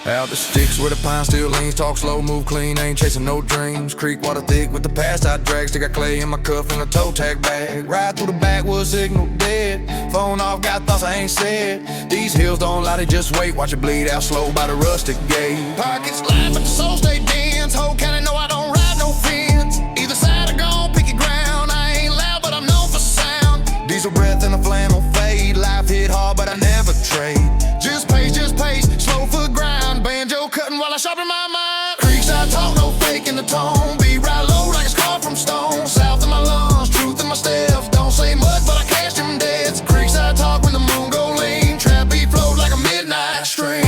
Out the sticks where the pine still leans, talk slow, move clean, ain't chasing no dreams. Creek water thick with the past I drag, still got clay in my cuff and a toe tag bag. Ride through the backwoods, signal dead, phone off, got thoughts I ain't said. These hills don't lie, they just wait, watch it bleed out slow by the rustic gate. Pockets light but the soul stay dense, whole county know I don't ride no fence. Either side I gone, picky ground, I ain't loud but I'm known for sound. Diesel breath and a flannel fade, life hit hard but I never trade. Just pace, slow foot grind, banjo cutting while I sharpen my mind. Creekside talk, no fake in the tone, be right low like it's carved from stone. South of my lungs, truth in my steps, don't say much but I cash them debts. Creekside talk when the moon go lean, trap beat float like a midnight stream.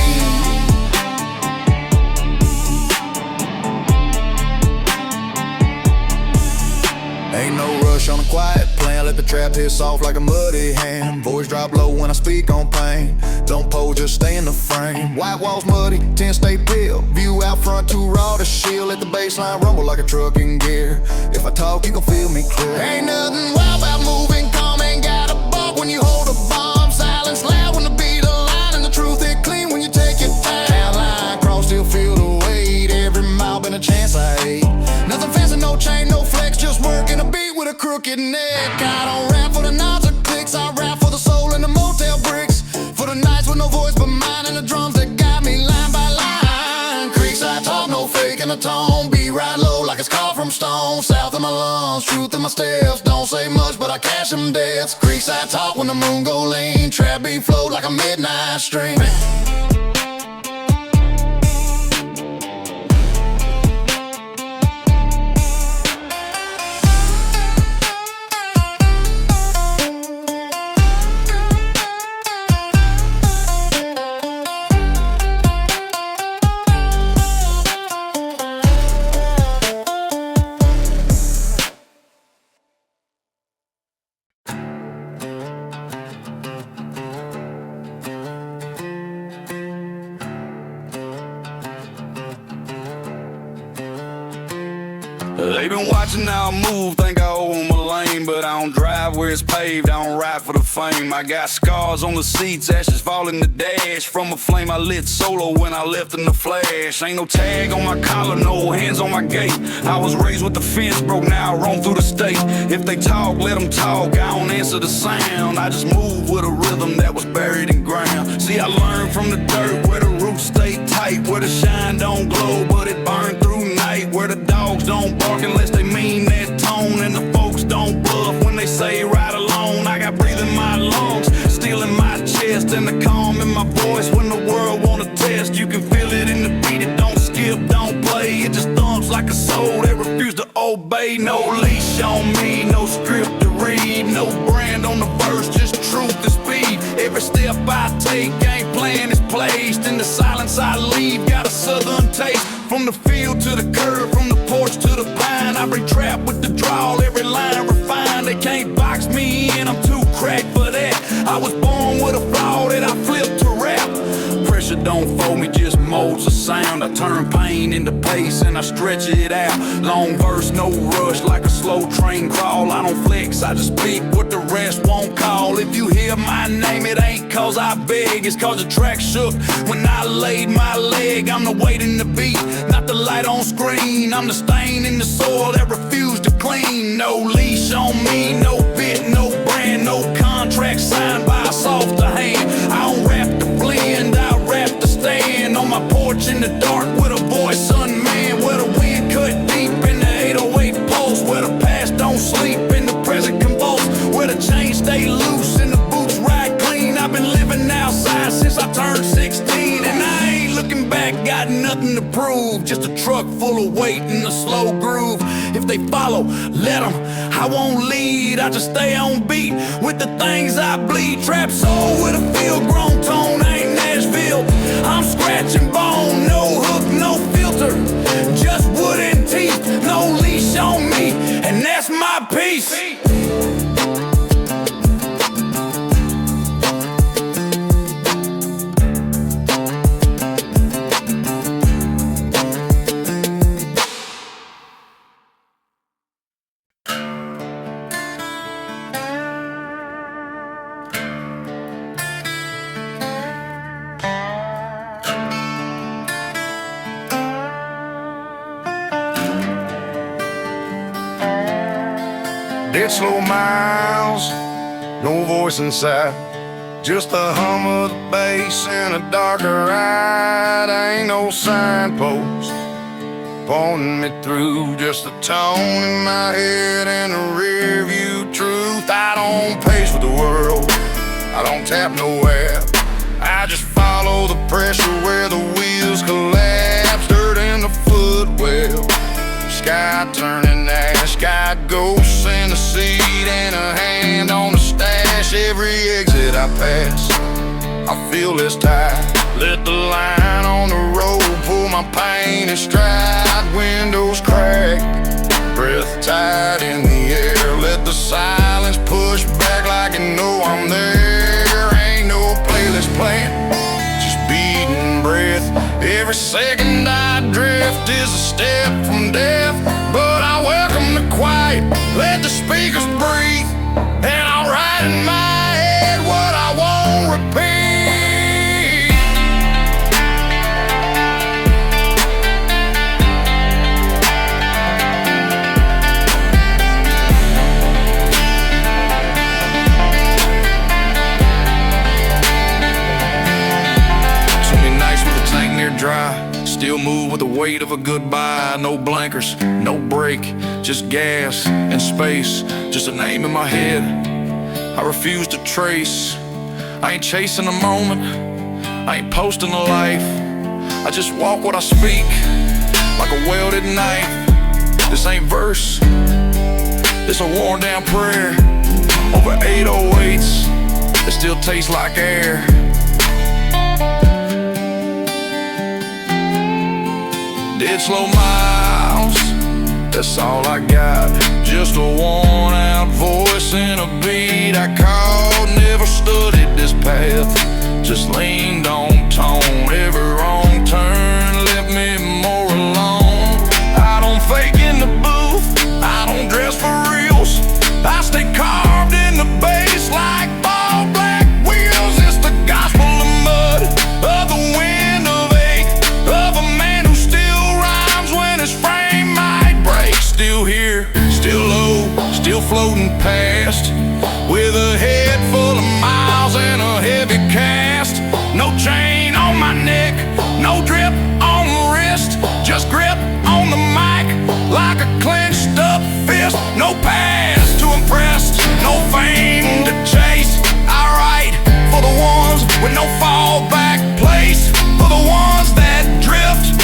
Ain't no rush on a quiet plan, let the trap hit soft like a muddy hand. Voice drop low when I speak on pain, don't pose, just stay in the frame. White walls muddy, 10 stay pale, view out front too raw to shield. Let the baseline rumble like a truck in gear, if I talk you gon' feel me clear. Ain't nothing wild about moving calm, ain't got a bump when you hold a bomb. Silence loud when the beat align, and the truth hit clean when you take your time. Line cross, still feel the weight, every mile been a chance I ate. Nothing fancy, no chain, no flex, just working a beat with a crooked neck. I don't rap for the nods or clicks, I rap for the soul in the motel bricks. For the nights with no voice but mine, and the drums that got me line by line. Creekside talk, no fake in the tone, be right low like it's carved from stone. South of my lungs, truth in my steps, don't say much but I cash them debts. Creekside talk when the moon go lean, trap beat float like a midnight stream. They been watching how I move, think I owe them a lane. But I don't drive where it's paved, I don't ride for the fame. I got scars on the seats, ashes fall in the dash from a flame I lit solo when I left in the flash. Ain't no tag on my collar, no hands on my gate. I was raised with the fence broke, now I roam through the state. If they talk, let them talk, I don't answer the sound. I just move with a rhythm that was buried in ground. See, I learned from the dirt where the roots stay tight, where the shine don't glow but it burned through night, where the dogs don't bark unless they mean that tone, and the folks don't bluff when they say ride alone. I got breath in my lungs, steel in my chest, and the calm in my voice when the world wanna test. You can feel it in the beat, it don't skip, don't play, it just thumps like a soul that refuse to obey. No leash on me, no script to read, no brand on the verse, just truth and speed. Every step I take, game plan is placed, in the silence I leave, got a southern taste. From the field to the curb, from the porch to the pine, I bring trap with the drawl, every line refined. They can't box me in, I'm too cracked for that. I was born with a flaw that I flipped to rap. Pressure don't fold me, just molds a sound. I turn pain into pace and I stretch it out. Long verse, no rush, like a slow train crawl. I don't flex, I just speak what the rest won't call. If you hear my name, it ain't cause I beg, it's cause the track shook when I laid my leg. I'm the weight in the beat, not the light on screen. I'm the stain in the soil that refused to clean. No leash on me, no bit, no brand, no contract signed by a softer hand. I don't rap to blend, I rap to stand on my porch in the dark with a voice unmanned, where the wind cut deep in the 808 pulse, where the past don't sleep and the present convulse, where the chains stay loose and the boots ride clean. I've been living outside since I turned 16, and I ain't looking back, got nothing to prove, just a truck full of weight in a slow groove. If they follow, let them, I won't lead, I just stay on beat with the things I bleed. Trap soul with a field grown tone, ain't Nashville, I'm scratching bone, no hook, no filter, just wood and teeth, no leash on me, and that's my piece. dead slow miles, no voice inside, just the hum of the bass and a darker ride. Ain't no signpost pointing me through, just the tone in my head and the rear view truth. I don't pace with the world, I don't tap nowhere, I just follow the pressure where the wheels collapse. Dirt in the footwell, sky turning ash, got ghosts in the seat and a hand on the stash. Every exit I pass, I feel this tide. Let the line on the road pull my pain in stride. Windows crack, breath tight in the air. Let the silence push back like you know I'm there. Ain't no playlist playing, just beating breath. Every second I drift is a step from death, but I welcome the quiet, let the speakers breathe, and I'll write in my head what I won't repeat. Dry, still move with the weight of a goodbye. No blankers, no brake, just gas and space, just a name in my head I refuse to trace. I ain't chasing a moment, I ain't posting a life, I just walk what I speak like a welded knife. This ain't verse, this a worn down prayer over 808s that still taste like air. Dead slow miles, that's all I got, just a worn out voice and a beat I called. Never studied this path, just leaned on tone. Every wrong turn left me more alone. I don't fake in the booth, I don't dress for reals, I stay carved in the bass like bald black wheels. It's the gospel of mud, of the wind of ache, of a man who his frame might break. Still here, still low, still floating past, with a head full of miles and a heavy cast. No chain on my neck, no drip on the wrist, just grip on the mic like a clenched up fist. No past to impress, no fame to chase. I write for the ones with no fallback place, for the ones that drift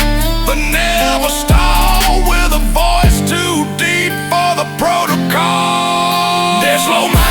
but never stall, with a voice too deep for the protocol. Dead slow.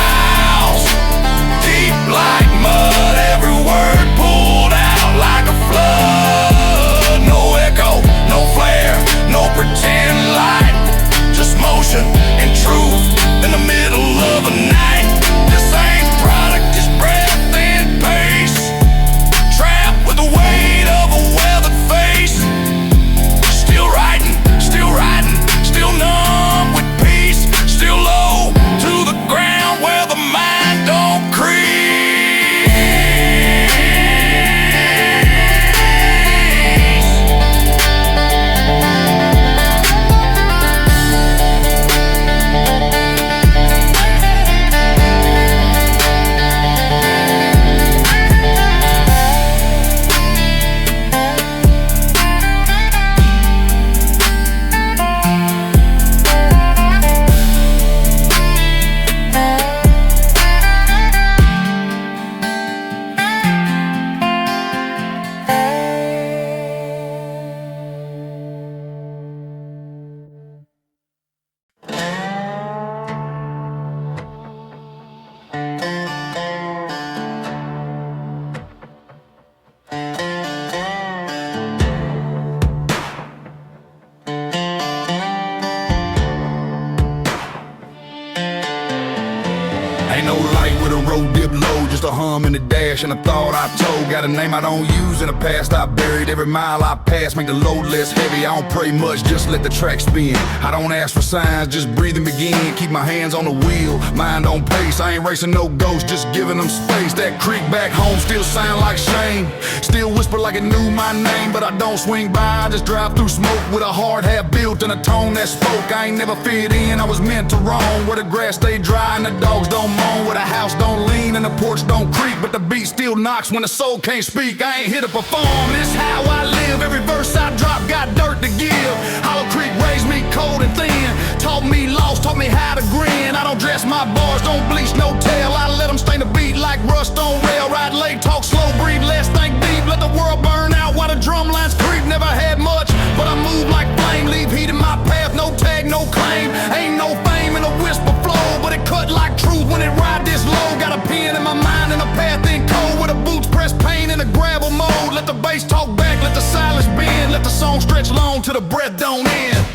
just a hum and a dash and a thought I told. Got a name I don't use in the past I buried. Every mile I pass make the load less heavy. I don't pray much, just let the track spin. I don't ask for signs, just breathe and begin. Keep my hands on the wheel, mind on pace. I ain't racing no ghosts, just giving them space. That creek back home still sound like shame. Still whisper like it knew my name, but I don't swing by, I just drive through smoke with a hard hat built and a tone that spoke. I ain't never fit in, I was meant to roam where the grass stay dry and the dogs don't moan, where the house don't lean and the porch don't creak, but the beat still knocks when the soul can't speak. I ain't here to perform, this how I live. Every verse I drop got dirt to give. Hollow Creek raised me cold and thin, taught me lost, taught me how to grin. I don't dress my bars, don't bleach no tail. I let them stain the beat like rust on rail. Ride late, talk slow, breathe less, think deep. Let the world burn out while the drum lines creep. Never had much, but I move like flame. Leave heat in my path, no tag, no claim. Ain't no fame in a whisper flow, but it cut like truth when it ride this low. Got a pen in my mind and a path in cold, with the boots press pain in a gravel mode. Let the bass talk back, let the silence bend, let the song stretch long till the breath don't end.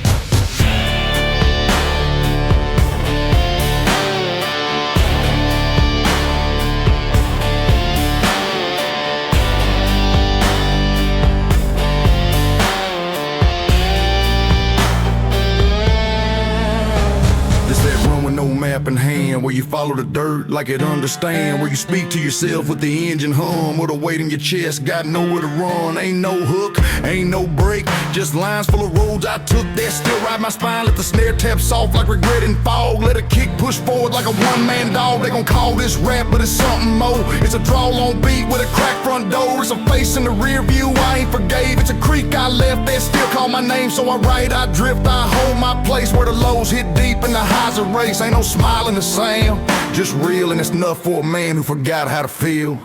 Map in hand, where you follow the dirt like it understand, where you speak to yourself with the engine hum, with a weight in your chest, got nowhere to run. Ain't no hook, ain't no break, just lines full of roads I took that still ride my spine. Let the snare tap soft like regret and fog, let a kick push forward like a one-man dog. They gon' call this rap, but it's something more. It's a draw on beat with a cracked front door. It's a face in the rear view I ain't forgave. It's a creek I left that still call my name, so I write, I drift, I hold my place where the lows hit deep and the highs erase. Ain't no smile in the sound, just real, and it's enough for a man who forgot how to feel.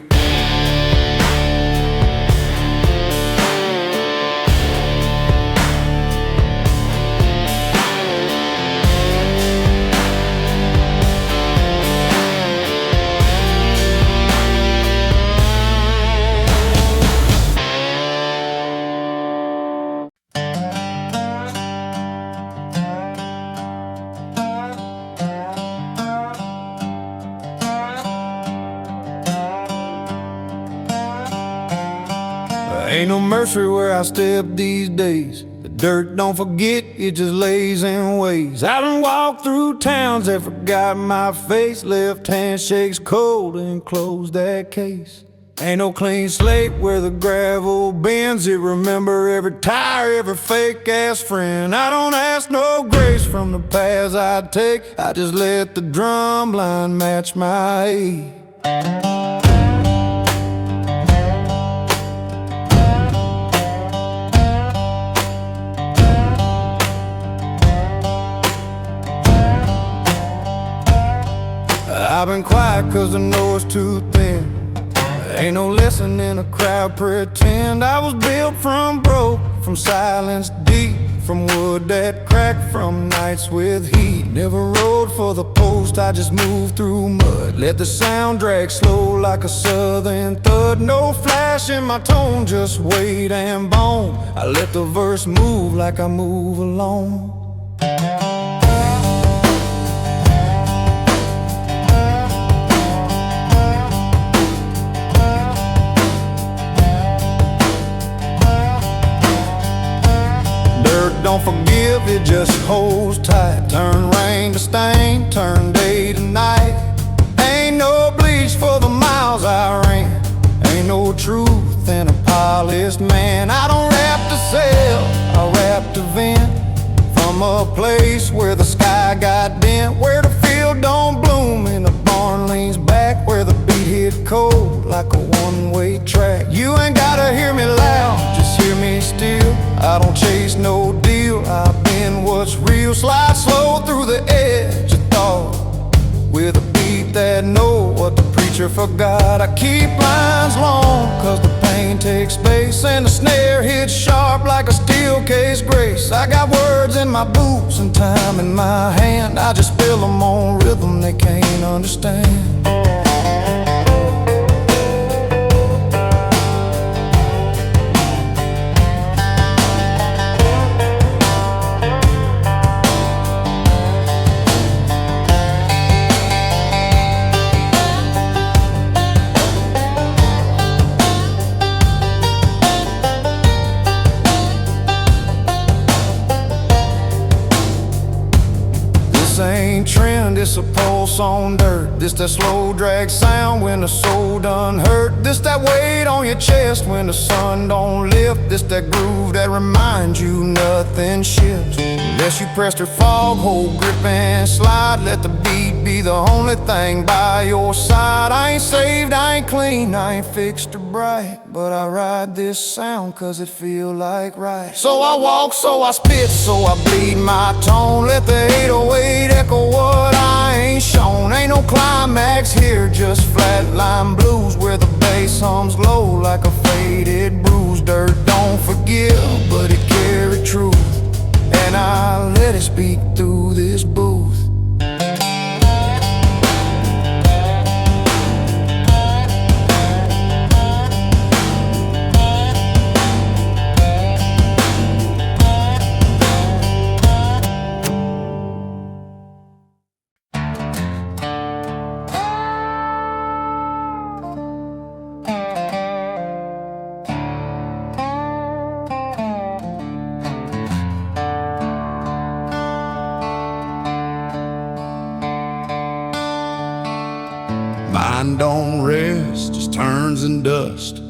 Ain't no mercy where I step these days. The dirt, don't forget, it just lays in ways. I done walked through towns that forgot my face. Left hand shakes cold and closed that case. Ain't no clean slate where the gravel bends. It remember every tire, every fake ass friend. I don't ask no grace from the paths I take. I just let the drum line match my aid. I've been quiet cause I know it's too thin. Ain't no lesson in a crowd pretend. I was built from broke, from silence deep, from wood that cracked, from nights with heat. Never rode for the post, I just moved through mud. Let the sound drag slow like a southern thud. No flash in my tone, just weight and bone. I let the verse move like I move alone. Don't forgive, it just holds tight. Turn rain to stain, turn day to night. Ain't no bleach for the miles I ran. Ain't no truth in a polished man. I don't rap to sell, I rap to vent. From a place where the sky got bent, where the field don't bloom and the barn leans back, where the beat hit cold like a one-way track. You ain't gotta hear me loud, just hear me still. I don't chase no deal, I've been what's real. Slide slow through the edge of thought, with a beat that know what the preacher forgot. I keep lines long, cause the pain takes space, and the snare hits sharp like a steel case grace. I got words in my boots and time in my hand. I just spill them on rhythm they can't understand. horse on dirt. This that slow drag sound when the soul done hurt. This that weight on your chest when the sun don't lift. This that groove that reminds you nothing shifts unless you press her fog, hold grip and slide. Let the beat be the only thing by your side. I ain't saved, I ain't clean, I ain't fixed or bright, but I ride this sound cause it feel like right. So I walk, so I spit, so I bleed my tone. Let the 808 echo what I ain't shown. Ain't no climax here, just flatline blues where the bass hums low like a faded bruise. Dirt don't forgive, but it carry truth, and I let it speak through this booth. Mind don't rest, just turns and dust.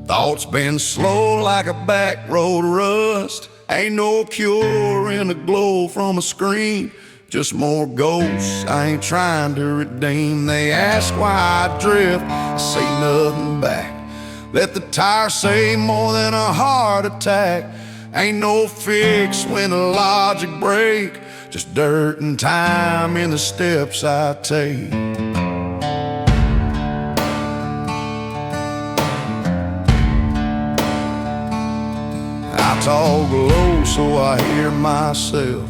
Thoughts been slow like a back road rust. Ain't no cure in the glow from a screen, just more ghosts I ain't trying to redeem. They ask why I drift, I say nothing back. Let the tire say more than a heart attack. Ain't no fix when the logic break, just dirt and time in the steps I take. I talk low so I hear myself.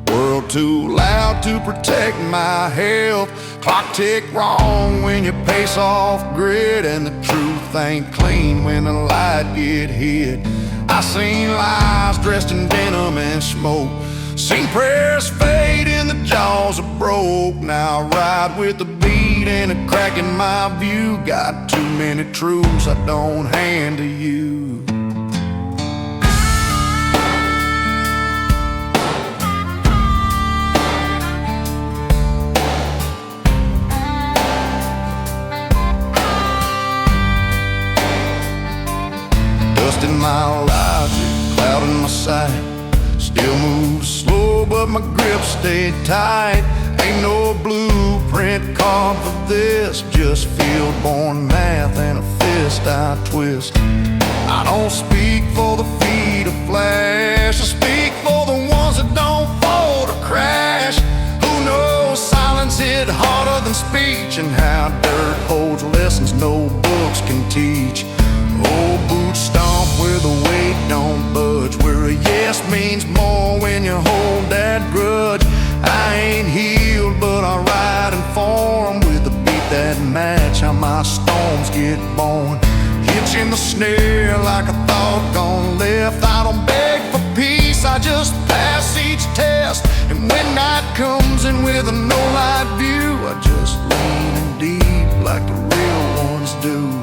World too loud to protect my health. Clock tick wrong when you pace off grid, and the truth ain't clean when the light get hit. I seen lies dressed in denim and smoke, seen prayers fade in the jaws of broke. Now I ride with the beat and a crack in my view. Got too many truths I don't hand to you. In my logic, clouding my sight. Still move slow, but my grip stayed tight. Ain't no blueprint carved for this, just field-born math and a fist I twist. I don't speak for the feet of flash, I speak for the ones that don't fold or crash. Who knows, silence hit harder than speech, and how dirt holds lessons no books can teach. Old boots stomp where the weight don't budge, where a yes means more when you hold that grudge. I ain't healed, but I ride in form with a beat that match how my storms get born. Hitch in the snare like a thought gone left. I don't beg for peace, I just pass each test. And when night comes in with a no-light view, I just lean in deep like the real ones do.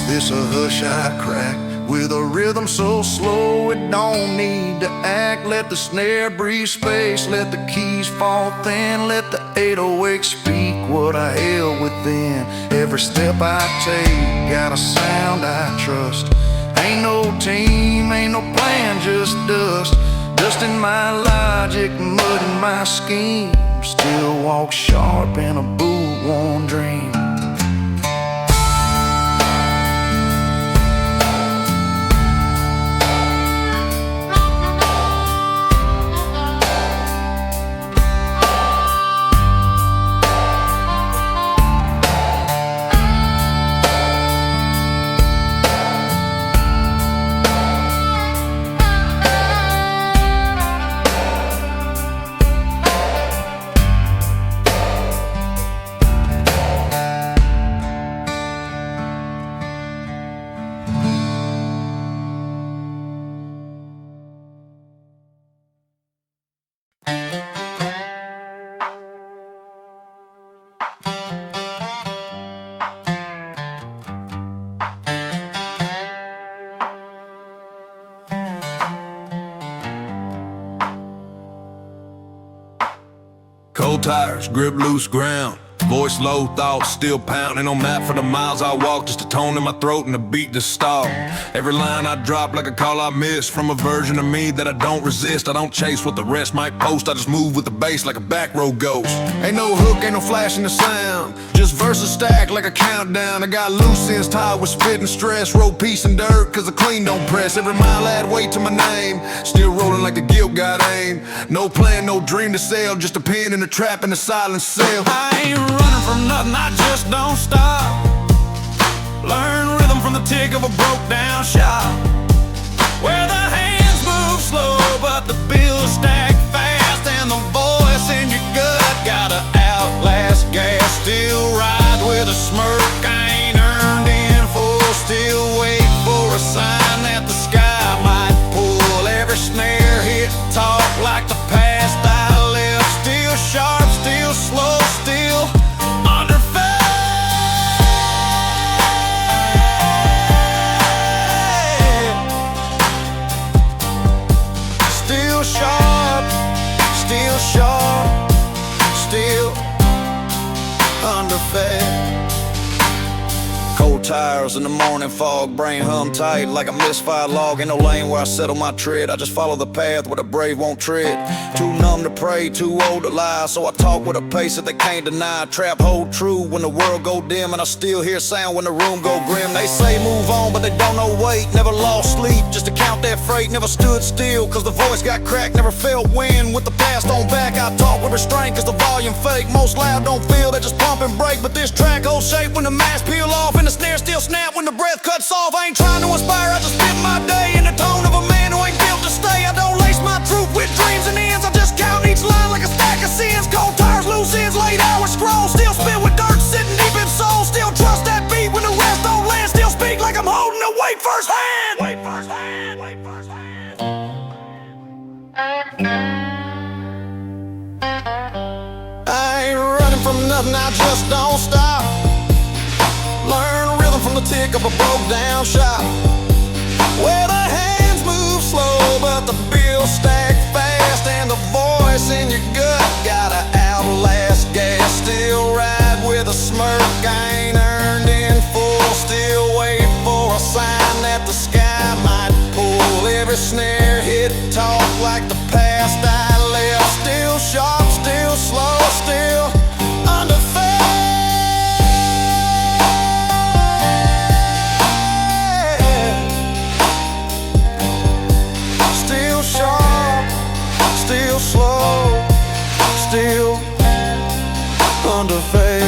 This a hush I crack with a rhythm so slow it don't need to act. Let the snare breathe space, let the keys fall thin, let the 808 speak what I held within. Every step I take got a sound I trust. Ain't no team, ain't no plan, just dust. Dust in my logic, mud in my scheme. Still walk sharp in a boot-worn dream. cold tires, grip loose ground. Voice low, thoughts still pounding on map for the miles I walk, just a tone in my throat and a beat to stall. Every line I drop like a call I miss from a version of me that I don't resist. I don't chase what the rest might post, I just move with the bass like a backroad ghost. Ain't no hook, ain't no flash in the sound, just verses stacked like a countdown. I got loose ends tied with spit and stress, road peace and dirt cause the clean don't press. Every mile add weight to my name, still rolling like the guilt got aim. No plan, no dream to sell, just a pen in a trap and a silent cell. I ain't running from nothing, I just don't stop. Learn rhythm from the tick of a broke down shop, where the hands move slow but the bills stack fast, and the voice in your gut gotta outlast gas. Still ride with a smirk, I ain't earned in full. Still wait for a sign that the sky might pull. Every snare hit, talk like the past I left. Still sharp, still slow, still cold tires in the morning fog, brain hum tight like a misfired log. Ain't no lane where I settle my tread, I just follow the path where the brave won't tread. Too numb to pray, too old to lie, so I talk with a pace that they can't deny. Trap hold true when the world go dim, and I still hear sound when the room go grim. They say move on, but they don't know wait. Never lost sleep just to count that freight. Never stood still cause the voice got cracked. Never felt wind with the past on back. I talk with restraint cause the volume fake. Most loud don't feel, they just pump and break. But this track holds shape when the mask peel off and the snare still snap when the breath cuts off. I ain't trying to inspire, I just spend my day in the tone of a man who ain't built to stay. I don't lace my truth with dreams and ends, I just count each line like a stack of sins. Cold tires, loose ends, late hours scroll. Still spit with dirt sitting deep in soul. Still trust that beat when the rest don't land. Still speak like I'm holding the weight firsthand. Wait firsthand, wait firsthand. I ain't running from nothing, I just don't stop. Learn rhythm from the tick of a broke down shop, where the hands move slow but the bills stack fast, and the voice in your gut gotta outlast gas. Still ride with a smirk, I ain't earned in full. Still wait for a sign that the sky might pull. Every snare hit, talk like the past I left. Still sharp, still slow, still slow, still underfed.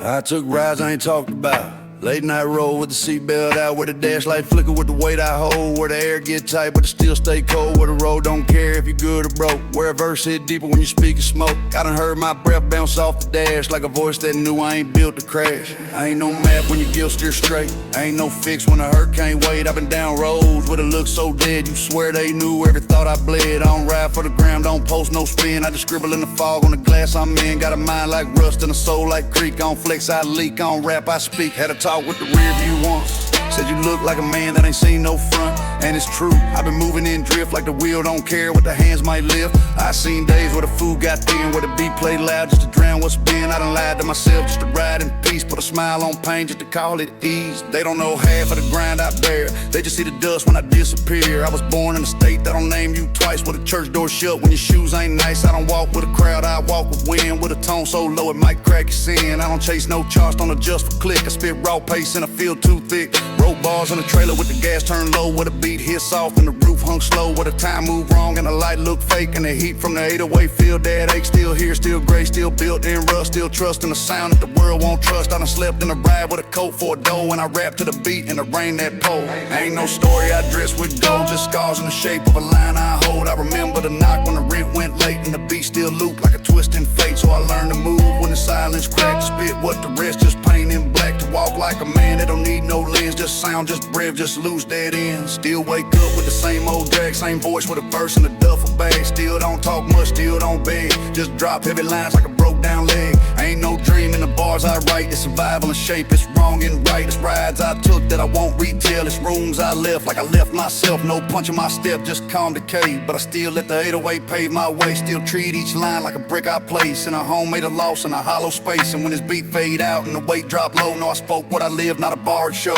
I took rides I ain't talked about. Late night roll with the seatbelt out, where the dash light flicker with the weight I hold, where the air get tight but it still stay cold, where the road don't care if you're good or broke, where a verse hit deeper when you speak of smoke. I done heard my breath bounce off the dash like a voice that knew I ain't built to crash. I ain't no map when your guilt steer straight, I ain't no fix when the hurt can't wait. I've been down roads where it looks so dead, you swear they knew every thought I bled. I don't ride for the gram, don't post no spin, I just scribble in the fog on the glass I'm in. Got a mind like rust and a soul like creek, I don't flex, I leak, I don't rap, I speak. Had a talk with the rear view once, said you look like a man that ain't seen no front, and it's true. I've been moving in drift like the wheel don't care what the hands might lift. I seen days where the food got thin, where the beat played loud just to drown what's been. I done lied to myself just to ride and beast, put a smile on pain just to call it ease. They don't know half of the grind I bear, they just see the dust when I disappear. I was born in a state that'll name you twice, with a church door shut when your shoes ain't nice. I don't walk with a crowd, I walk with wind, with a tone so low it might crack your sin. I don't chase no charts, don't adjust for click. I spit raw pace and I feel too thick. Rope bars in a trailer with the gas turned low, with a beat hit soft and the roof hung slow, with the time moved wrong and the light look fake, and the heat from the 808 feel that ache. Still here, still gray, still built in rust, still trusting the sound that the world won't trust. I done slept in a ride with a coat for a dough, and I rap to the beat in the rain that pole. Ain't no story I dress with gold, just scars in the shape of a line I hold. I remember the knock when the rent went late, and the beat still looped like a twisting fate. So I learned to move when the silence cracked, spit what the rest just paint in black. To walk like a man that don't need no lens, just sound, just breath, just lose dead ends. Still wake up with the same old drag, same voice with a verse in a duffel bag. Still don't talk much, still don't beg, just drop heavy lines like a broke down leg. Ain't no dream in the bars I write, it's survival and shape, it's wrong and right. It's rides I took that I won't retell, it's rooms I left like I left myself. No punch in my step, just calm decay, but I still let the 808 pave my way. Still treat each line like a brick I place in a home made of loss in a hollow space. And when this beat fade out and the weight drop low, no, I spoke what I lived, not a barred show.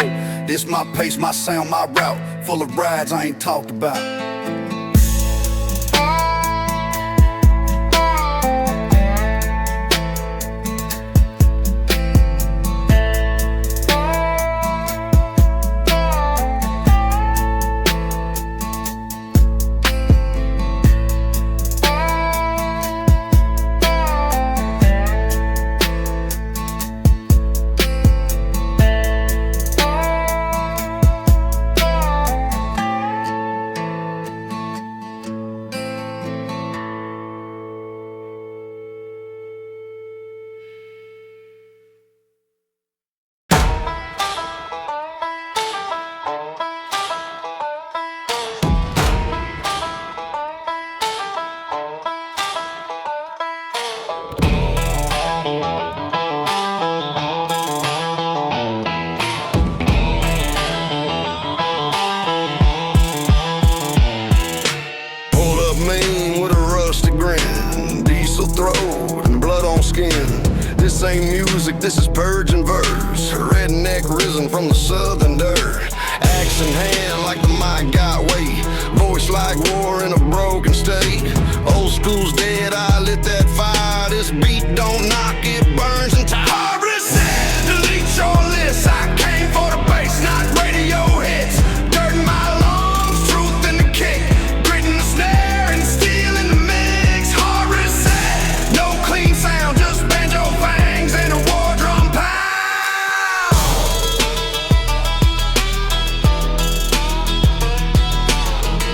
This my pace, my sound, my route, full of rides I ain't talked about. This ain't music, this is purging verse. Redneck risen from the southern dirt. Axe in hand like the mic got weight. Voice like war in a broken state. Old school's dead, I lit that fire. This beat don't knock, it burns and ties. Delete your list, I came for the bass, not radio hits. Dirt in my lungs, truth in the kick. Grit in the snare and steel in the mix. Hard reset, no clean sound, just banjo fangs and a war drum pound.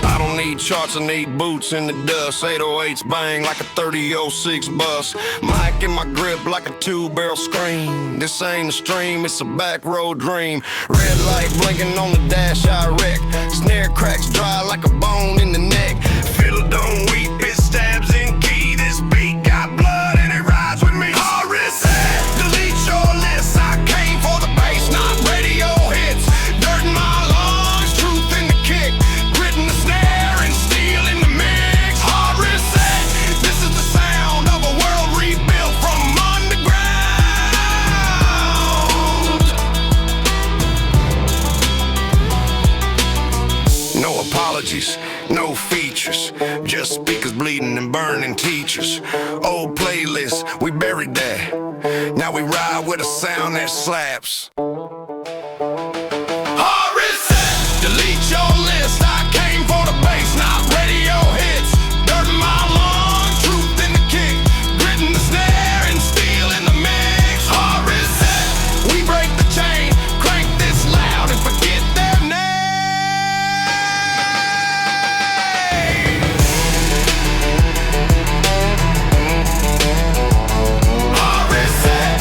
I don't need charts, I need boots in the dust. 808s bang like a 3006 bus. Mic in my grip like a 2-barrel scream. This ain't a stream, it's a backroad dream. Red light blinking on the dash, I wreck. Snare cracks dry like a bone in the neck. Fiddle don't weep, it stabs in key. This beat got blood and it rides with me. Hard reset, delete your list. I came for the bass, not radio hits. Dirt in my lungs, truth in the kick. Grit in the snare and steel in the mix. Hard reset, this is the sound of a world rebuilt from underground. No apologies, no features, just speakers bleeding and burning teachers. Old playlists, we buried that. Now we ride with a sound that slaps. Hard reset, delete your list. I came for the bass, not radio hits. Dirt in my lungs, truth in the kick. Grit in the snare and steel in the mix. Hard reset, we break the chain, crank this loud and forget their name. Hard reset.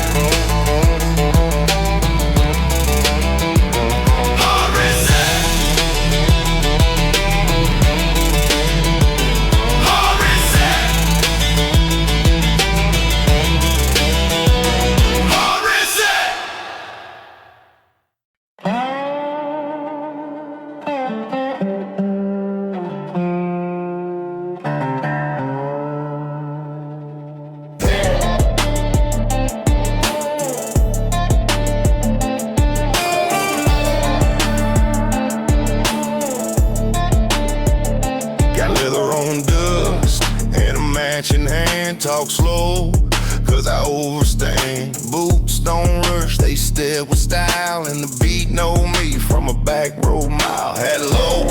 don't rush, they step with style, and the beat know me from a back road mile. Hello,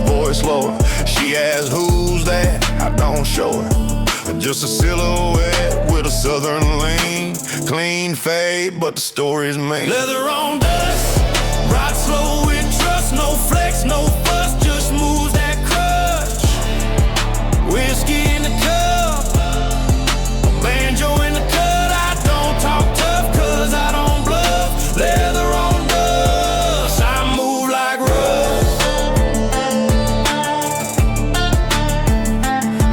voice lower, she asks who's that, I don't show her. Just a silhouette with a southern lean, clean fade, but the story's mean. Leather on dust, ride slow with trust, no flex, no fuss, just moves that crush. Whiskey in the cup, banjo in the cut. I don't talk tough cause I don't bluff. Leather on dust, I move like rust.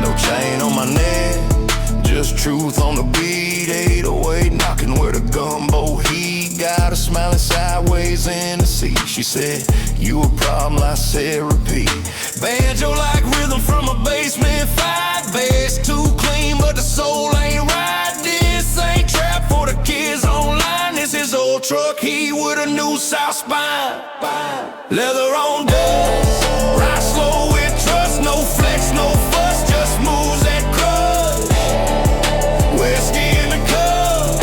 No chain on my neck, just truth on the beat. 808 knocking where the gumbo heat. Got her smiling sideways in the seat. She said, you a problem, I said repeat. Banjo like rhythm from a basement fight. Bass too clean but the soul ain't right. This ain't trap for the kids online. This is old truck heat with a new south spine. Leather on dust, ride slow with trust, no flex, no fuss, just moves that crush. Whiskey in the cup,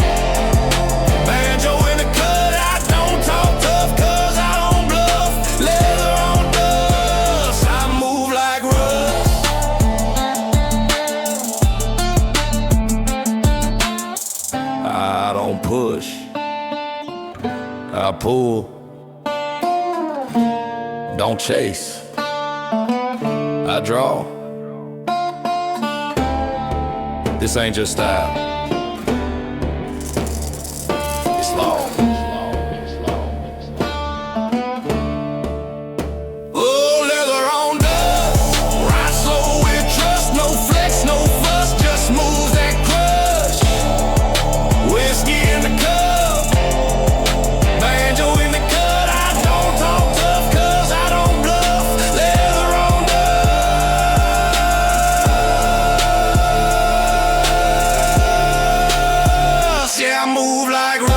banjo in the cut. I don't talk tough cause I don't bluff. Leather on dust, I move like rust. I don't push, I pull. Don't chase, I draw. This ain't just style, it's law. Oh, leather on dust, ride slow with trust, no flex, no fuss, just moves that crush. Whiskey in the cup, banjo in the cut. I don't talk tough cause I don't bluff. Leather on dust, yeah, I move like rust.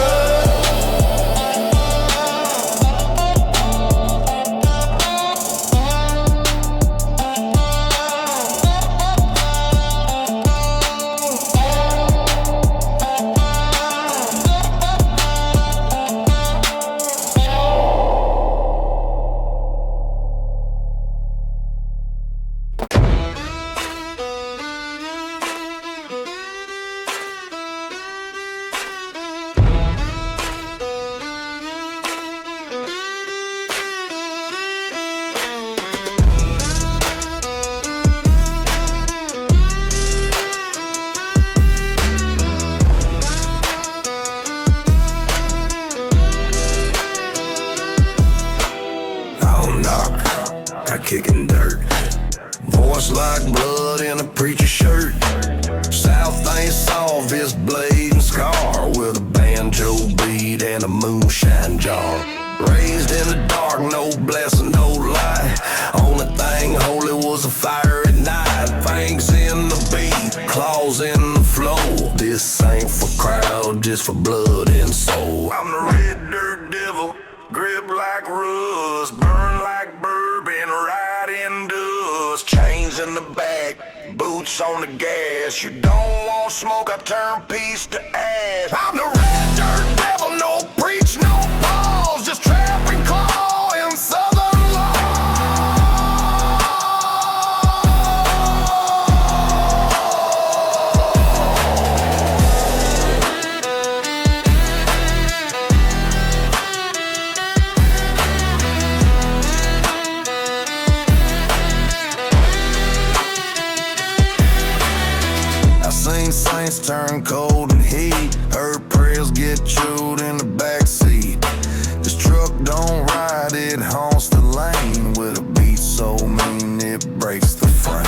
Kicking dirt, voice like blood in a preacher shirt. South ain't soft, it's blade and scar, with a banjo beat and a moonshine jar. Raised in the dark, no blessing, no light. Only thing holy was a fire at night. Fangs in the beat, claws in the flow. This ain't for crowd, just for blood and soul. I'm the red dirt devil, grip like rust, burn like bourbon, ride in dust. Chains in the back, boots on the gas. You don't want smoke, I turn peace to ash. I'm the red dirt devil, no preach, no pause, just trap and claw in southern law. Seen saints turn cold and heat, heard prayers get chewed in the backseat. This truck don't ride, it haunts the lane, with a beat so mean it breaks the frame.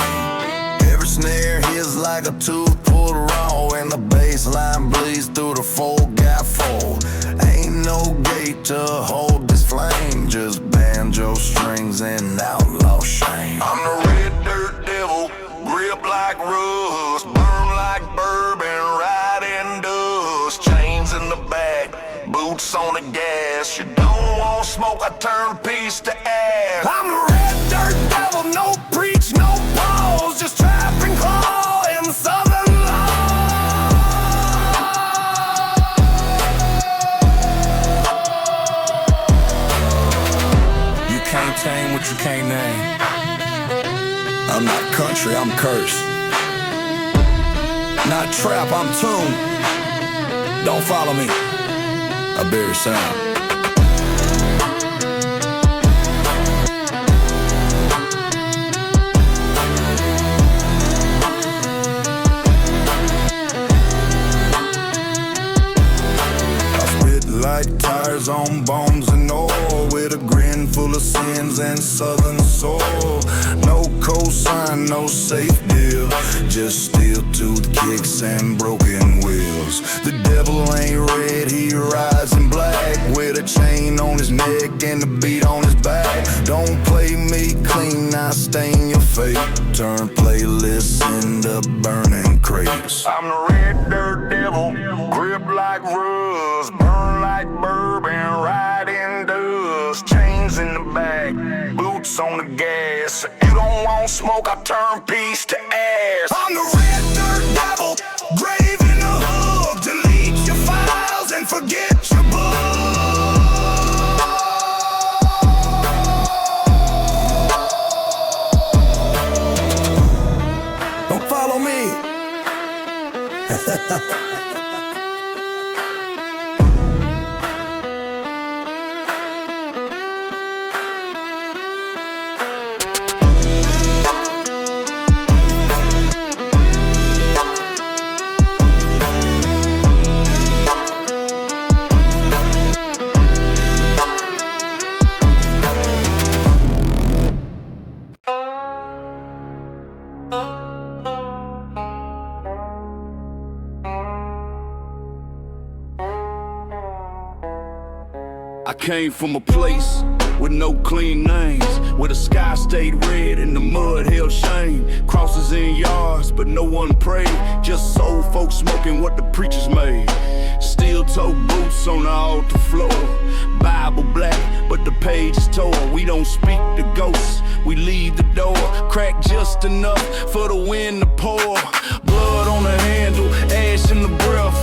Every snare hits like a tooth pulled raw, and the bass line bleeds through the 4x4. Ain't no gate to hold this flame, just banjo strings and outlaw shame. I'm the red dirt devil, grip like rust, burn like bourbon, ride in dust. Chains in the back, boots on the gas. You don't want smoke, I turn peace to ash. I'm the red dirt devil, no preach, no pause, just trap and claw in southern law. what you can't name. I'm not country, I'm cursed. Not trap, I'm tuned. Don't follow me, I bury sound. Like tires on bones and oil, with a grin full of sins and southern soul. No cosign, no safe deal, just steel-toothed kicks and broken wheels. The devil ain't red, he rides in black, with a chain on his neck and a beat on his back. Don't play me clean, I stain your fate, turn playlists into burning crates. I'm the red dirt devil, grip like rust, burn like bourbon, ride in dust, chains in the back, boots on the gas. If you don't want smoke, I turn peace to ash. I'm the red dirt devil, grave in the hood, delete your files and forget your book. Don't follow me. I came from a place with no clean names, where the sky stayed red and the mud held shame. Crosses in yards, but no one prayed, just soul folks smoking what the preachers made. Steel-toe boots on the altar floor, Bible black, but the page is torn. We don't speak to ghosts, we leave the door cracked just enough for the wind to pour. Blood on the handle, ash in the breath.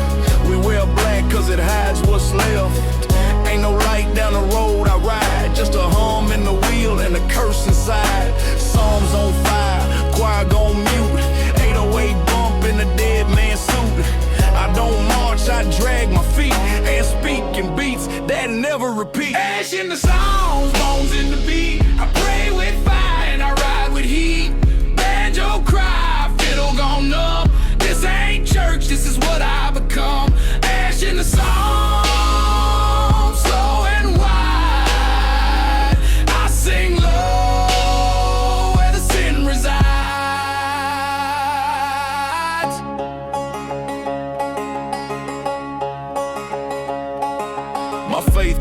We wear black cause it hides what's left. Ain't no light down the road I ride, just a hum in the wheel and a curse inside. Psalms on fire, choir gon' mute, 808 bump in a dead man's suit. I don't march, I drag my feet and speak in beats that never repeat. Ash in the songs, bones in the beat. I pray with fire and I ride with heat. Banjo cry, fiddle gone numb. This ain't church, this is what I become. Ash in the songs.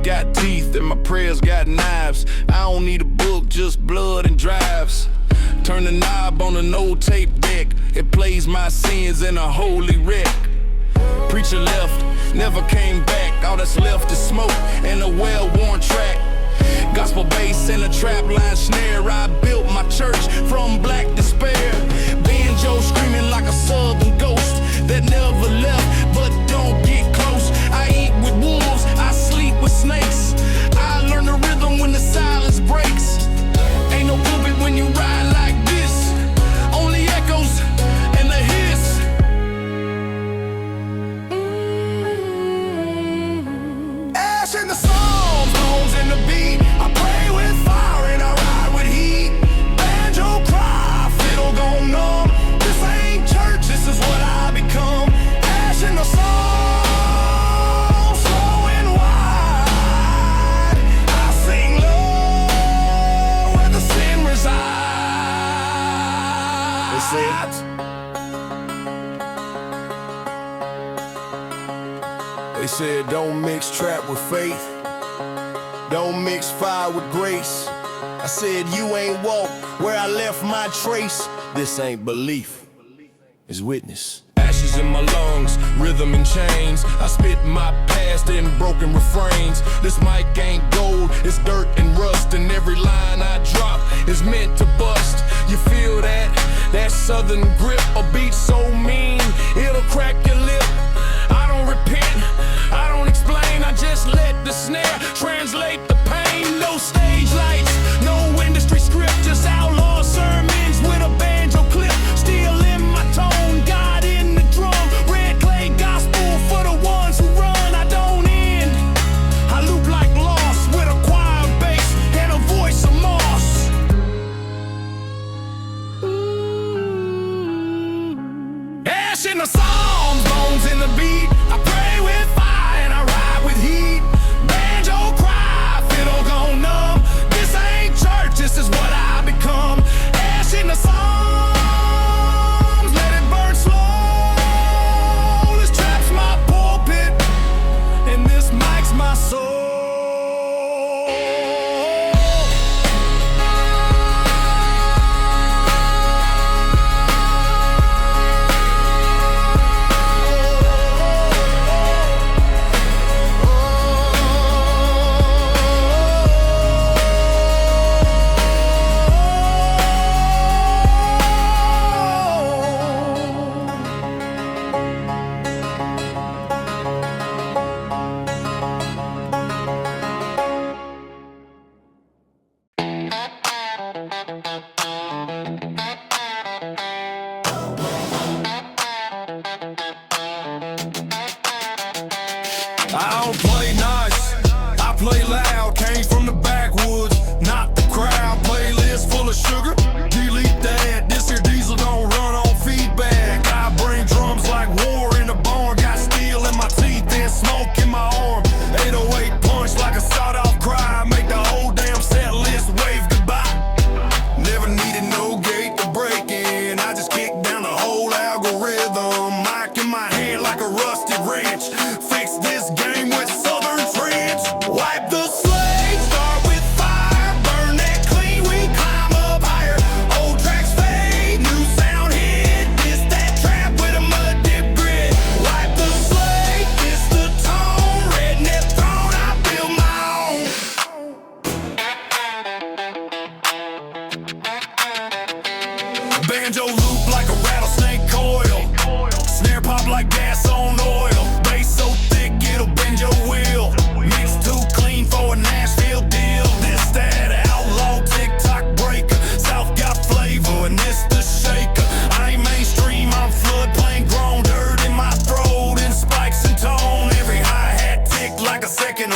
Got teeth and my prayers got knives. I don't need a book, just blood and drives. Turn the knob on an old tape deck, it plays my sins in a holy wreck. Preacher left, never came back. All that's left is smoke and a well-worn track. Gospel bass and a trap line snare. I built my church from black despair. Banjo screaming like a southern ghost that never left, but don't get close. I eat with wolves, I sleep with snakes. I learn the rhythm when the silence breaks. Ain't no pulpit when you ride like this, only echoes and the hiss. Ash in the songs, bones in the beat. I pray with fire and I ride with heat. Banjo cry, fiddle gon' numb. This ain't church, this is what I become. Ash in the songs, slow and wide. I sing low where the sin resides. They say They said don't mix trap with faith, don't mix fire with grace. I said you ain't walk where I left my trace. This ain't belief, it's witness. Ashes in my lungs, rhythm and chains. I spit my past in broken refrains. This mic ain't gold, it's dirt and rust, and every line I drop is meant to bust. You feel that? That southern grip, a beat so mean, it'll crack your lip. I don't repent, I don't explain, I just let the snare translate the pain. No stage lights, no industry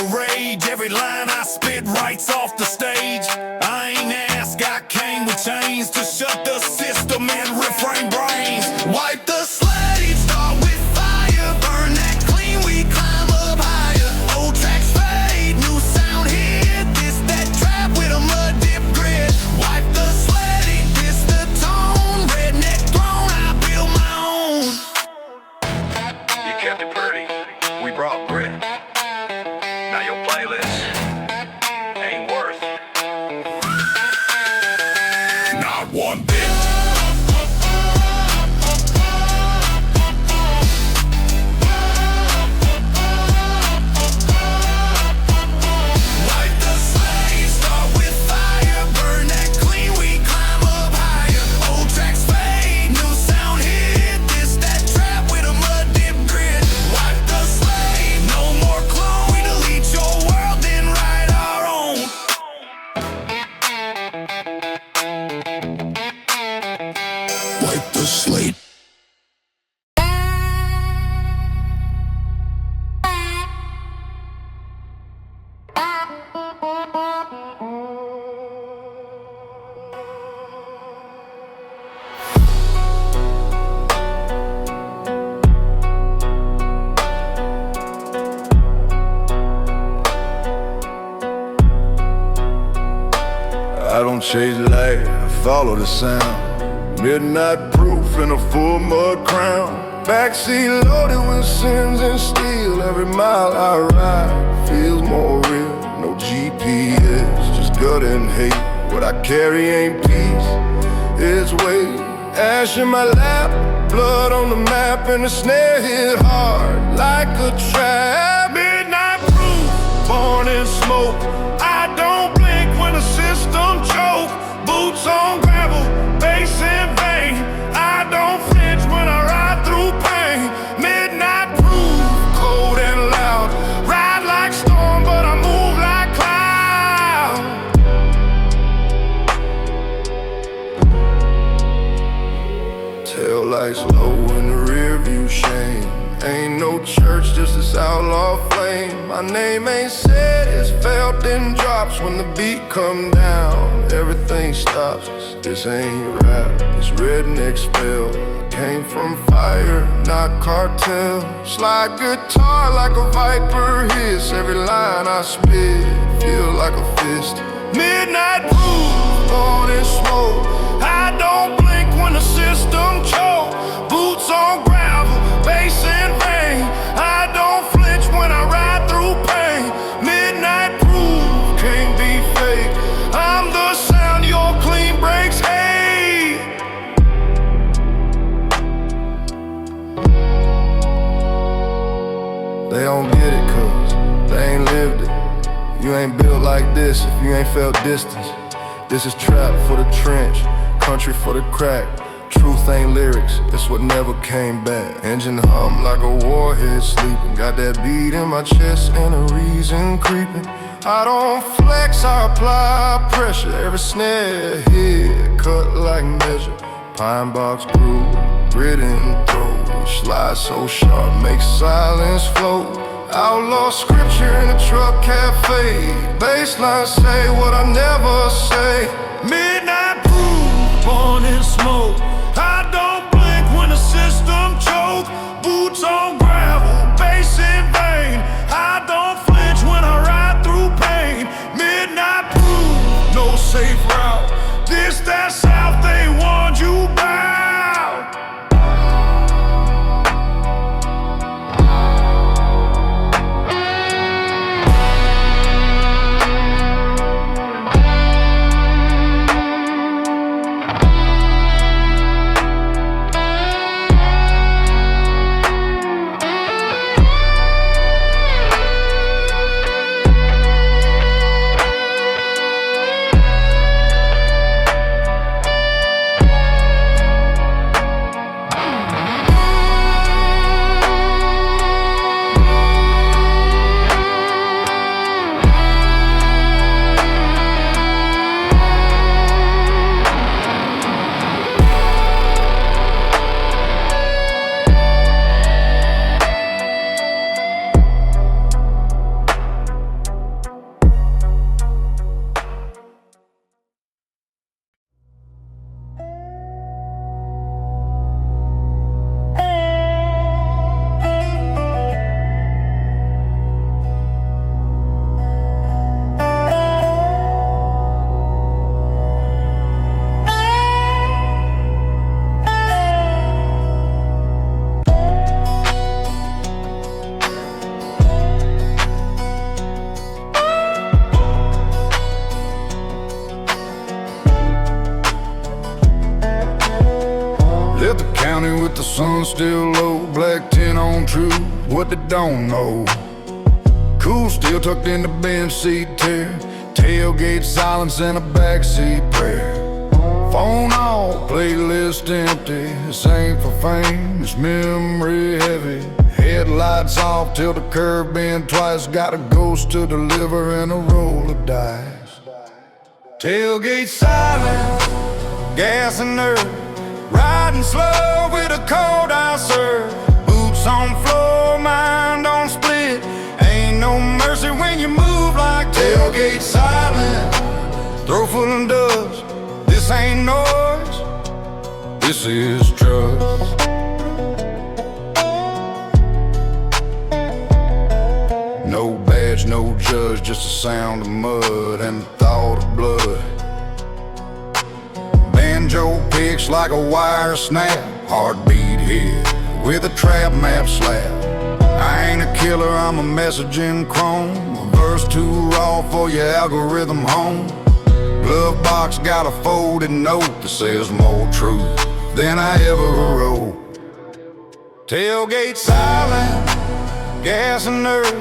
the rage. Every line I spit writes off the stage. I ain't asked, I came with chains to shut the system and refrain brains. Wipe the slate, start with fire, burn that clean, we climb up higher. Old tracks fade, new sound hit. This that trap with a mud dip grid. Wipe the slate, this the tone. Redneck throne, I build my own. You kept it pretty, we brought grit. Now your playlist ain't worth not one bit. Wipe the slate, start with fire, burn that clean, we climb up higher. Old tracks fade, new sound hit. This that trap with a mud dip grid. Wipe the slate, no more clone. We delete your world, then write our own. Wipe the slate. I don't chase light, I follow the sound. Midnight proof in a full mud crown. Backseat loaded with sins and steel. Every mile I ride feels more real. No GPS, just gut and hate. What I carry ain't peace, it's weight. Ash in my lap, blood on the map, and the snare hit hard like a trap. Midnight proof, born in smoke. I don't blink when the system choke. Boots on gravel, bass in vain. I don't flinch when I ride through pain. Midnight proof, cold and loud. Ride like storm, but I move like cloud. Tail lights low in the rear view shame. Ain't no church, just this outlaw flame. My name ain't said, it's felt in drops. When the beat come down, everything stops. This ain't rap, it's redneck spell. Came from fire, not cartel. Slide guitar like a viper hiss. Every line I spit, feel like a fist. Midnight proof, born in smoke. I don't blink when the system choke. Boots on gravel, bass in vain. I don't flinch when I ride through pain. Midnight proof, can't be fake. I'm the sound your clean breaks hate. They don't get it cause they ain't lived it. You ain't built like this if you ain't felt distance. This is trap for the trench, country for the crack. Truth ain't lyrics, it's what never came back. Engine hum like a warhead sleeping. Got that beat in my chest and a reason creeping. I don't flex, I apply pressure. Every snare hit, cut like measure. Pine box groove, grit and throw. Slide so sharp, makes silence float. Outlaw scripture in a truck cafe. Baseline say what I never say. Midnight proof, born in smoke. I don't blink when the system choke. Boots on gravel, bass in vain. I don't flinch when I ride through pain. Midnight proof, no safe route. This that south, they warned you about. still low, black tin on true, what they don't know. Cool still tucked in the bench seat tear, tailgate silence and a backseat prayer. Phone off, playlist empty, this ain't for fame, it's memory heavy. Headlights off till the curb bend twice, got a ghost to deliver and a roll of dice. Tailgate silent, gas and nerve, riding slow with a cold I serve. Boots on floor, mind on split, ain't no mercy when you move like tailgate silent. Throat full of dust, this ain't noise, this is trust. No badge, no judge, just the sound of mud and the thought of blood. Banjo picks like a wire snap, heartbeat hit with a trap map slap. I ain't a killer, I'm a message in chrome, a verse too raw for your algorithm home. Glove box got a folded note that says more truth than I ever wrote. Tailgate silent, gas and nerve,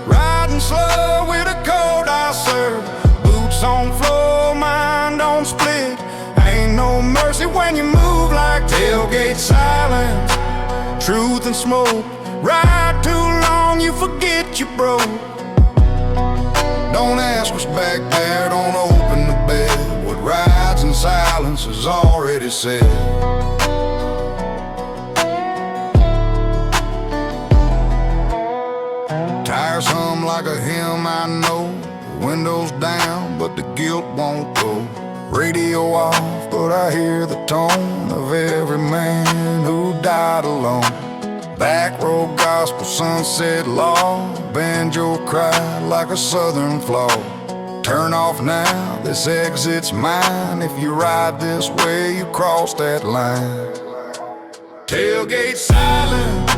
riding slow with a cold I serve. Boots on floor, mind on split, ain't no mercy when you move like tailgate silence. Truth and smoke, ride too long, you forget you broke. Don't ask what's back there, don't open the bed. What rides in silence is already said. Tires hum like a hymn, I know. Windows down, but the guilt won't go. Radio off, but I hear the tone of every man who died alone. Backroad gospel, sunset law, banjo cry like a southern flaw. Turn off now, this exit's mine. If you ride this way, you cross that line. Tailgate silent,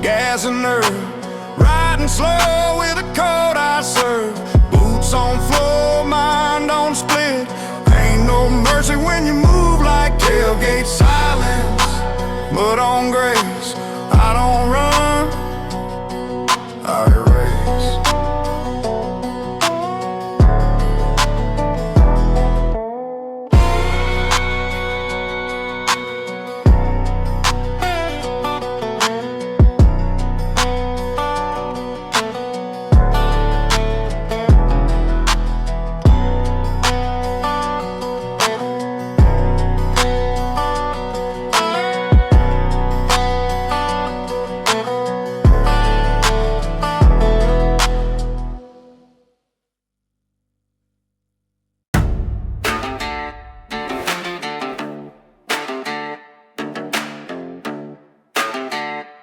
gas and nerve, riding slow with a cold I serve. Boots on floor, mind on split, ain't no mercy when you move like tailgate silence. Mud on grace, I don't run, I erase.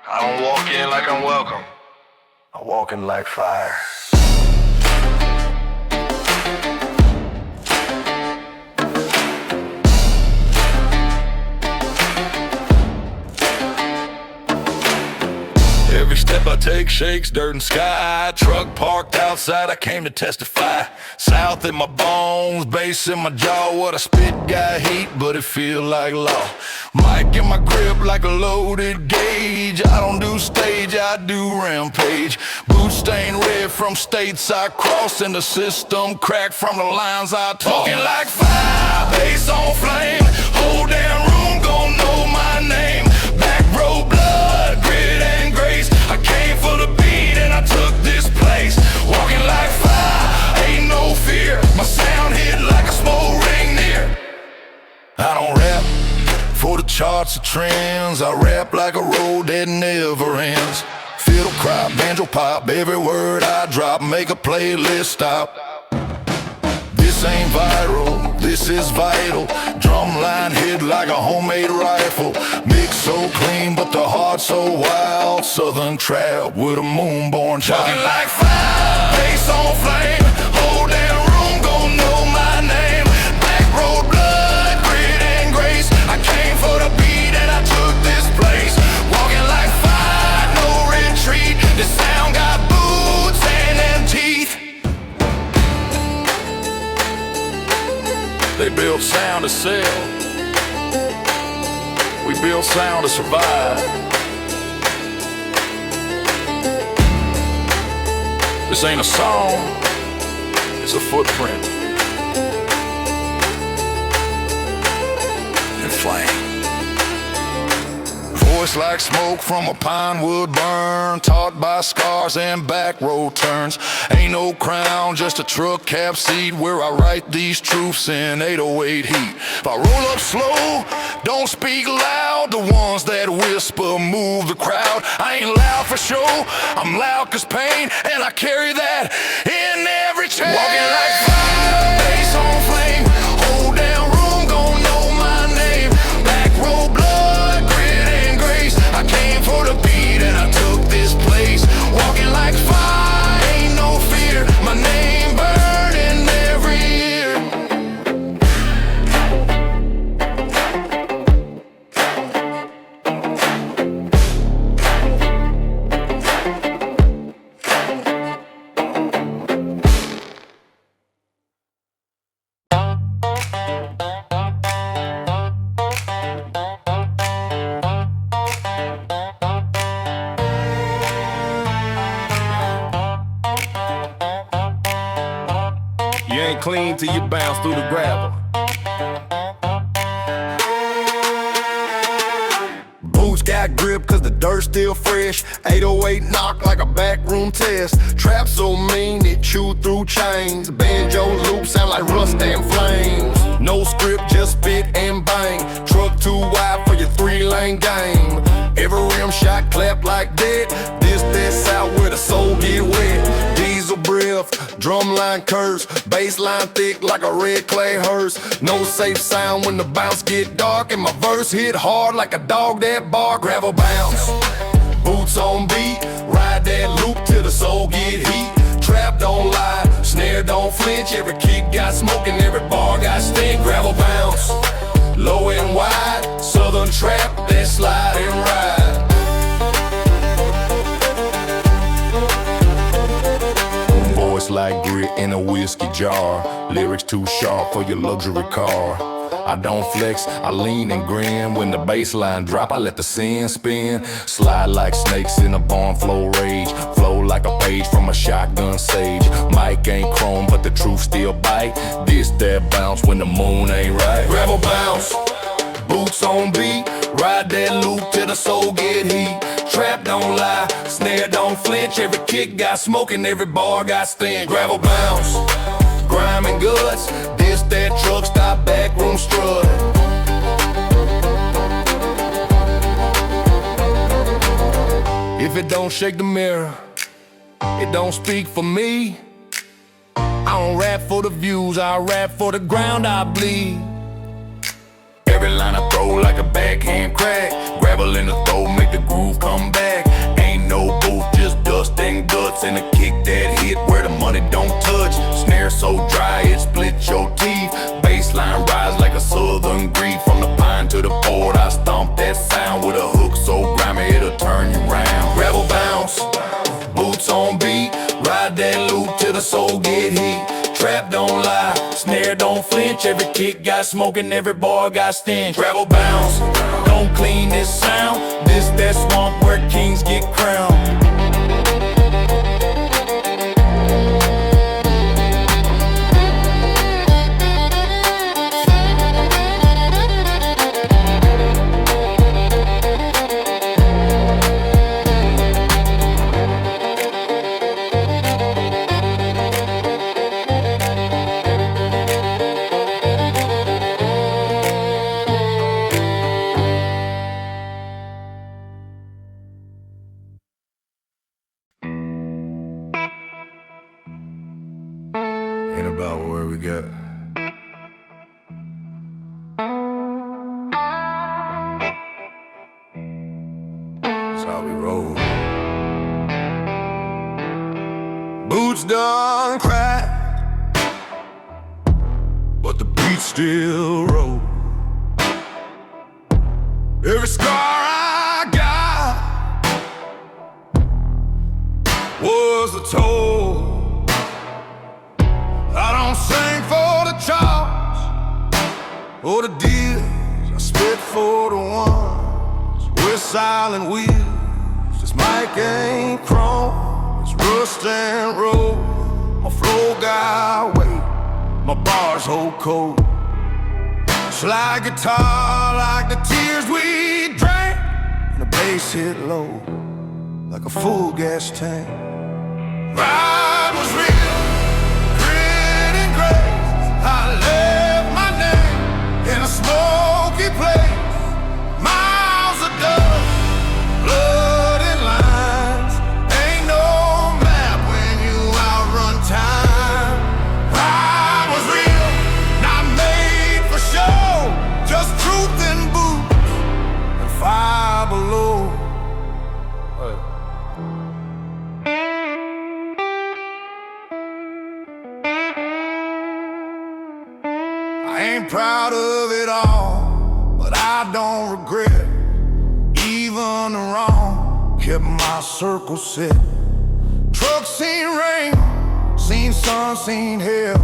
I don't walk in like I'm welcome, I walk in like fire. Every step I take shakes dirt and sky. Truck parked outside, I came to testify. South in my bones, bass in my jaw. What I spit got heat, but it feel like law. Mic in my grip like a loaded gauge. I don't do stage, I do rampage. Boots stained red from states I crossed, and the system cracked from the lines I talk. Talking like fire, bass on flame. Whole damn room gon' know my name. Backroad blood, grit and grace. I came for the beat and I took this place. Walking like fire, ain't no fear. My sound hit like a smoke ring near. I don't rap for the charts or trends, I rap like a road that never ends. Fiddle cry, banjo pop, every word I drop, make a playlist stop. This ain't viral, this is vital. Drumline hit like a homemade rifle. Mix so clean, but the heart so wild. Southern trap with a moonborn child. Talking like fire, bass on flame. Whole damn room gon' know my name. Backroad blood, grit and grace. I came for the beat and I took this place. Walking like fire, no retreat. This sound got boots and teeth. They build sound to sell, we build sound to survive. This ain't a song, it's a footprint in flame. Voice like smoke from a pine wood burn, taught by scars and back road turns. Ain't no crown, just a truck cab seat where I write these truths in 808 heat. If I roll up slow, don't speak loud. The ones that whisper move the crowd. I ain't loud for show, I'm loud cause pain, and I carry that in every chain. Walking like fire, face on flame. Hold down room, gon' know my name. Back road blood, grit and grace. I came for the beat and I took this place. Walking like fire, ain't no fear. My name burning every year. You ain't clean till you bounce through the gravel. Boots got grip cause the dirt's still fresh. 808 knock like a backroom test. Trap so mean it chewed through chains. Banjo loops sound like rust and flames. No script, just spit and bang. Truck too wide for your 3-lane game. Every rim shot clap like that. This that south where the soul get wet. Diesel breath, drumline curse, bassline thick like a red clay hearse. No safe sound when the bounce get dark, and my verse hit hard like a dog that bark. Gravel bounce, boots on beat, ride that loop till the soul get heat. Trap don't lie, snare don't flinch. Every kick got smoke and every bar got stink. Gravel bounce, low and wide, southern trap that slide and ride. Voice like grit in a whiskey jar. Lyrics too sharp for your luxury car. I don't flex, I lean and grin. When the bass line drop, I let the sin spin. Slide like snakes in a barn flow rage. Flow like a page from a shotgun sage. Mic ain't chrome, but the truth still bite. This that bounce when the moon ain't right. Gravel bounce, boots on beat, ride that loop till the soul get heat. Trap don't lie, snare don't flinch. Every kick got smoke and every bar got stink. Gravel bounce, grime and guts. This that truck stop backroom strut. If it don't shake the mirror, it don't speak for me. I don't rap for the views, I rap for the ground I bleed. Every line I throw like a backhand crack. Gravel in the throat, make the groove come back. Ain't no booth, just dust and guts. And a kick that hit where the money don't touch. Snare so dry it split your teeth. Bassline rise like a southern grief. From the pine to the board, I stomp that sound with a hook so grimy it'll turn you round. Gravel bounce, boots on beat, ride that loop till the soul get heat. Trap don't lie, snare don't flinch. Every kick got smoke and every bar got stench. Gravel bounce, don't clean this sound. This that swamp where kings get crowned. Ain't about where we got. That's how we roll. Boots done crack, but the beat still roll. Every scar I got was a toll. I don't sing for the charts or the deals. I spit for the ones with silent wheels. This mic ain't chrome, it's rust and roll. My flow got weight, my bars hold cold. Slide guitar like the tears we drank, and the bass hit low like a full gas tank. Ride was real, grit and grace. I left my name in a smoky place. Miles of dust, blood and lines. Ain't no map when you outrun time. Ride was real, not made for show. Just truth and boots and fire below. I ain't proud of it all, but I don't regret even the wrong. Kept my circle set. Trucks seen rain, seen sun, seen hell,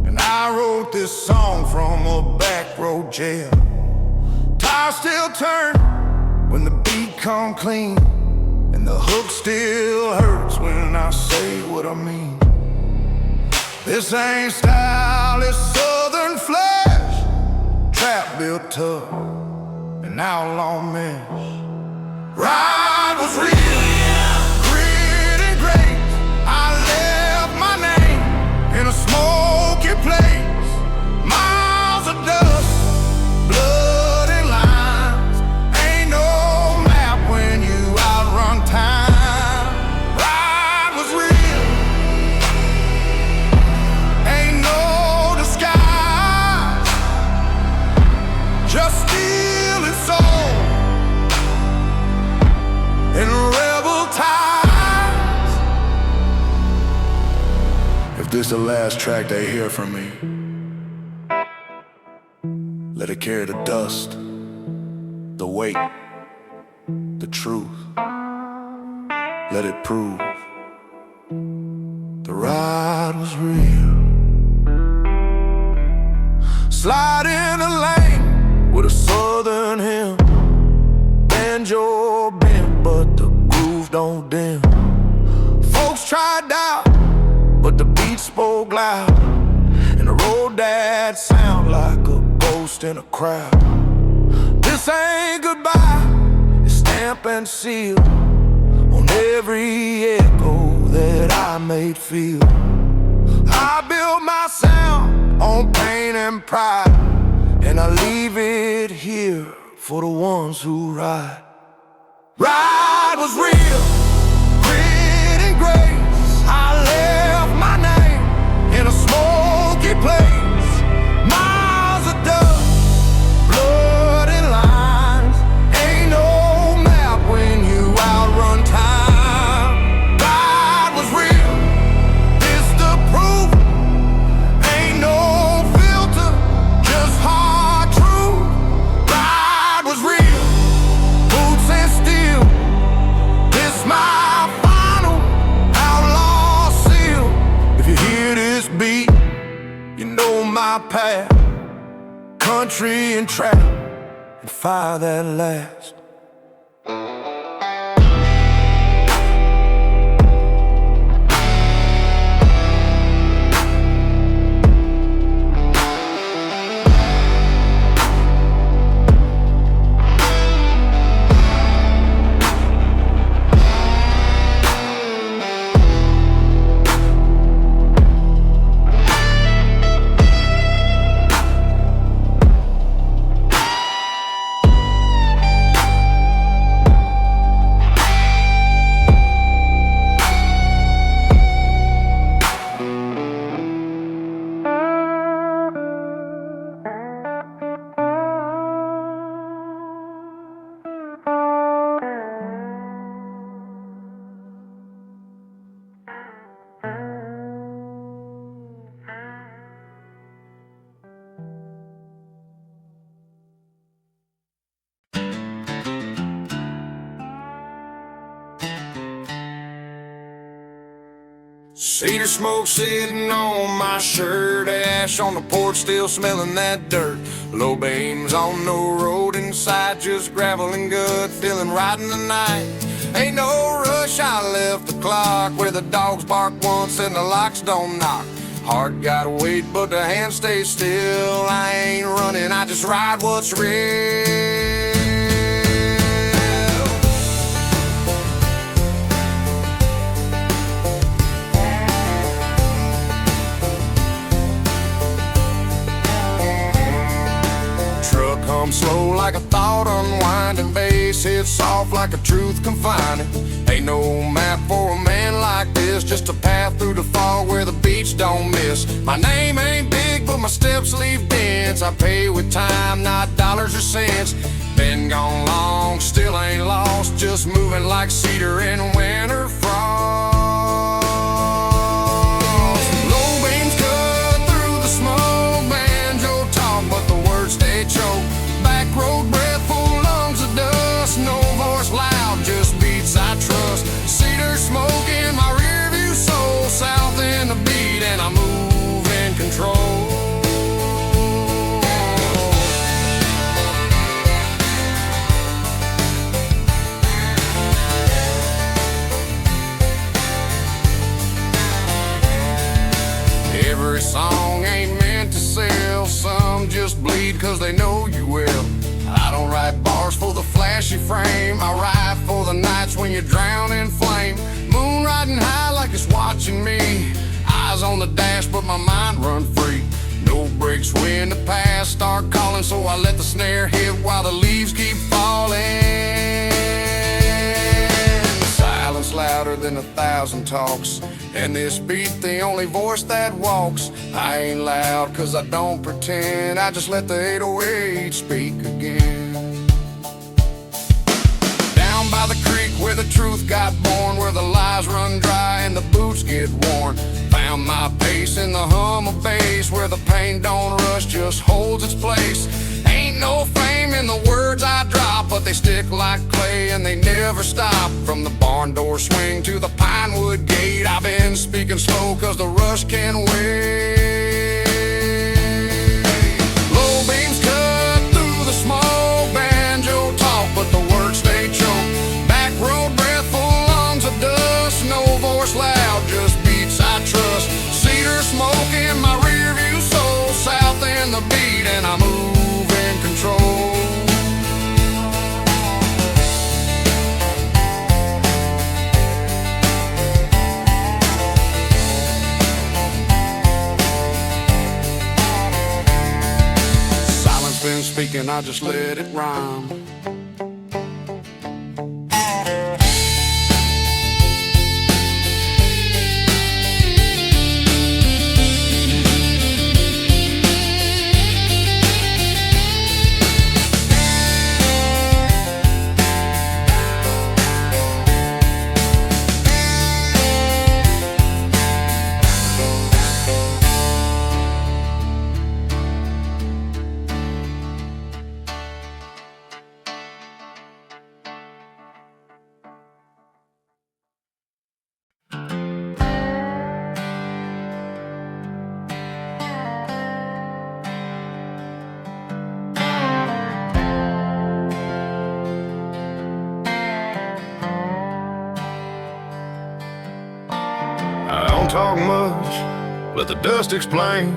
and I wrote this song from a backroad jail. Tires still turn when the beat come clean, and the hook still hurts when I say what I mean. This ain't style, it's southern flesh. Trap built tough, an outlaw mess. Ride was real, grit and grace. I left my name in a smoky place. Miles of dust, blood and lines. Ain't no map when you outrun time. Ride was real, ain't no disguise. Just steel and soul and rebel ties. If this the last track they hear from me, let it carry the dust, the weight, the truth. Let it prove the ride was real. Slide in a lane with a southern hymn. Banjo bent, but the groove don't dim. Folks tried out, but the beat spoke loud, and the road that sound like a ghost in a crowd. This ain't goodbye, it's stamp and seal on every echo that I made feel. I built my sound on pain and pride, and I leave it here for the ones who ride. Ride was real, grit and grace. I left my name in a smoky place. Miles of dust, blood and lines. Ain't no map when you outrun time. Ride was real, this the proof. Ain't no filter, just hard truth. Ride was real, boots and steel. This my final outlaw seal. If you hear this beat, you know my path. Country and trap and fire that last. Cedar smoke sitting on my shirt, ash on the porch, still smelling that dirt. Low beams on no road inside, just gravel and gut, feeling right in the night. Ain't no rush, I left the clock where the dogs bark once and the locks don't knock. Heart gotta wait, but the hand stays still. I ain't running, I just ride what's real. Truck hums slow like a thought unwinding. Bass hits soft like a truth confining. Ain't no map for a man like this, just a path through the fog where the beach don't miss. My name ain't big, but my steps leave dents. I pay with time, not dollars or cents. Been gone long, still ain't lost, just moving like cedar in winter frost. Low beams cut through the smoke, banjo talk, but the words stay choked. Backroad breath, full lungs of dust, no voice loud, just beats I trust. Cedar smoke in my rear view soul, south in the beat, and I move in control. Every song ain't meant to sell, some just bleed cause they know you will. I don't write bars for the flashy frame, I write for the nights when you drown in flame. Moon riding high like it's watching me, eyes on the dash but my mind run free. No brakes when the past start calling, so I let the snare hit while the leaves keep falling. Silence louder than 1,000 talks, and this beat the only voice that walks. I ain't loud cause I don't pretend, I just let the 808 speak again. Down by the creek where the truth got born, where the lies run dry and the boots get worn. Found my pace in the hum of bass, where the pain don't rush, just holds its place. Ain't no fame in the words I drop, but they stick like clay and they never stop. From the barn door swing to the pinewood gate, I've been speaking slow cause the rush can wait. Low beams cut through the smoke, banjo talk, but the words stay choked. Backroad breath, full lungs of dust, no voice loud, just beats I trust. Cedar smoke in my rear view soul, south in the beat, and I move in control. Silence been speaking, I just let it rhyme. I don't talk much, let the dust explain.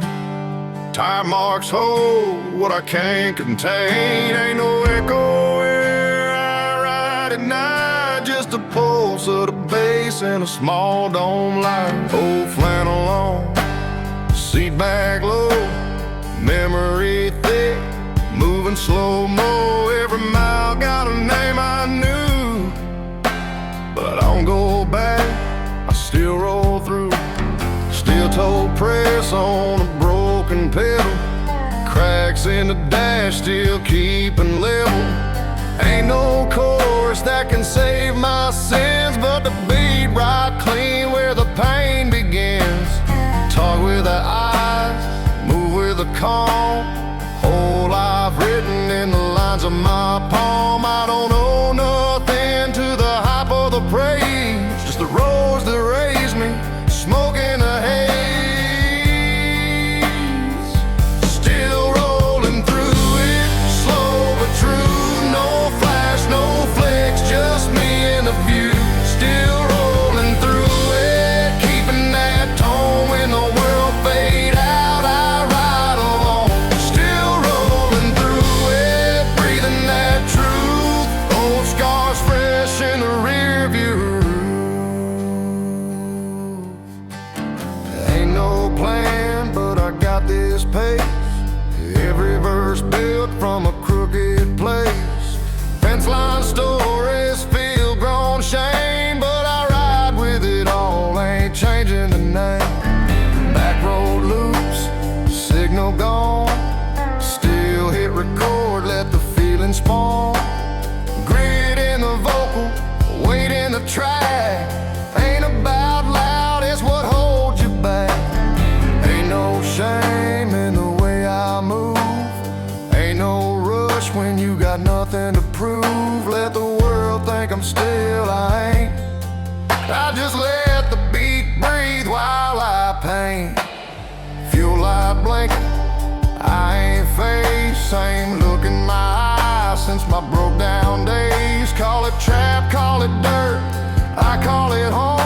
Tire marks hold what I can't contain. Ain't no echo where I ride at night, just a pulse of the bass and a small dome light. Old flannel on, seat back low, memory thick, moving slow-mo. Every mile got a name I knew, but I don't go back, I still roll through. Steel-toe press on a broken pedal, cracks in the dash still keeping level. Ain't no chorus that can save my sins, but the beat right clean where the pain begins. Talk with the eyes, move with the calm, whole life written in the lines of my palm. I don't owe nothing to the hype or the praise, just the roads that raised me, smoke in the haze. Still rolling through it, slow but true, no flash, no flicks, just me and the view. pace. Every verse built from a crooked place. Fence line stories, field grown shame, but I ride with it all, ain't changing the name. Backroad loops, signal gone, still hit record, let the feeling spawn. Grit in the vocal, weight in the track. Ain't about loud, it's what holds you back. Ain't no shame in the way I move. Ain't no rush when you got nothing to prove. Let the world think I'm still, I ain't. I just let the beat breathe while I paint. Fuel light blinking, I ain't faced. Same look in my eyes since my broke down days. Call it trap, call it dirt, I call it home.